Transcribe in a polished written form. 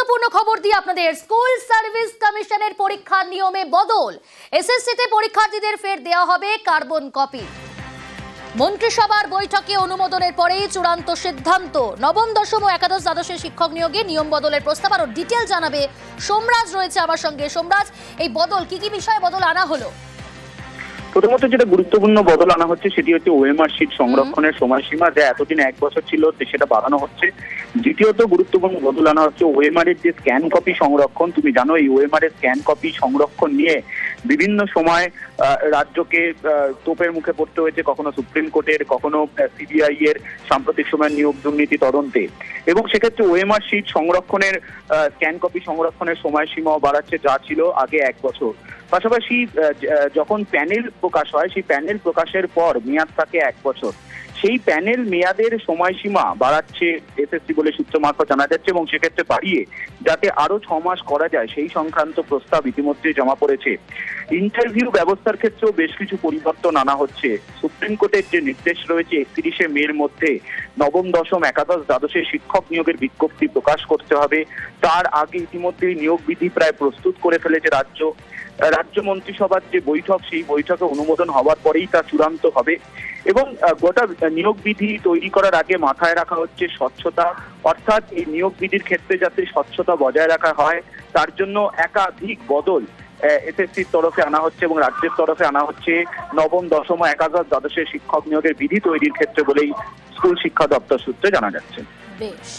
গুরুত্বপূর্ণ খবর দিয়ে আপনাদের স্কুল সার্ভিস কমিশনের পরীক্ষার নিয়মে বদল। এসএসসিতে পরীক্ষার্থীদের ফের দেওয়া হবে কার্বন কপি। মন্ত্রিসভার বৈঠকে অনুমোদনের পরেই চূড়ান্ত সিদ্ধান্ত। নবম, দশম ও একাদশ দ্বাদশের শিক্ষক নিয়োগে নিয়ম বদলের প্রস্তাব। আরো ডিটেল জানাবে সোমরাজ রয়েছে আমার সঙ্গে। সোমরাজ, এই বদল কি কি বিষয়ে বদল আনা হলো? প্রথমত যেটা গুরুত্বপূর্ণ বদল আনা হচ্ছে সেটি হচ্ছে ওএমআর শিট সংরক্ষণের সময়সীমা, যা এতদিন 1 বছর ছিল সেটা বাড়ানো হচ্ছে। দ্বিতীয়ত গুরুত্বপূর্ণ বদল আনা হচ্ছে ওএমআর এর যে স্ক্যান কপি সংরক্ষণ। তুমি জানো এই ওএমআর এর স্ক্যান কপি সংরক্ষণ নিয়ে বিভিন্ন সময় রাজ্যকে তোপের মুখে পড়তে হয়েছে, কখনো সুপ্রিম কোর্টের, কখনো সিবিআই এর সাম্প্রতিক সময় নিয়োগ দুর্নীতি তদন্তে। এবং সেক্ষেত্রে ওএমআর শিট সংরক্ষণের স্ক্যান কপি সংরক্ষণের সময়সীমাও বাড়াচ্ছে, যা ছিল আগে 1 বছর। পাশাপাশি যখন প্যানেল প্রকাশ হয়, সেই প্যানেল প্রকাশের পর মেয়াদ থাকে 1 বছর। সেই প্যানেল মেয়াদের সময়সীমা বাড়াচ্ছে এসএসসি বলে সূত্র মারফত জানা যাচ্ছে, এবং সেক্ষেত্রে বাড়িয়ে যাতে আরো 6 মাস করা যায় সেই সংক্রান্ত প্রস্তাব ইতিমধ্যে জমা পড়েছে। ইন্টারভিউ ব্যবস্থার ক্ষেত্রেও বেশ কিছু পরিবর্তন আনা হচ্ছে। সুপ্রিম কোর্টের যে নির্দেশ রয়েছে 31শে মের মধ্যে নবম, দশম, একাদশ, দ্বাদশের শিক্ষক নিয়োগের বিজ্ঞপ্তি প্রকাশ করতে হবে, তার আগে ইতিমধ্যেই নিয়োগ বিধি প্রায় প্রস্তুত করে ফেলেছে রাজ্য মন্ত্রিসভার যে বৈঠক, সেই বৈঠকে অনুমোদন হওয়ার পরেই তা চূড়ান্ত হবে। এবং গোটা নিয়োগ বিধি তৈরি করার আগে মাথায় রাখা হচ্ছে স্বচ্ছতা, অর্থাৎ এই নিয়োগ বিধির ক্ষেত্রে যাতে স্বচ্ছতা বজায় রাখা হয় তার জন্য একাধিক বদল এসএসসির তরফে আনা হচ্ছে এবং রাজ্যের তরফে আনা হচ্ছে নবম, দশম, একাদশ, দ্বাদশের শিক্ষক নিয়োগের বিধি তৈরির ক্ষেত্রে বলেই স্কুল শিক্ষা দপ্তর সূত্রে জানা যাচ্ছে। বেশ।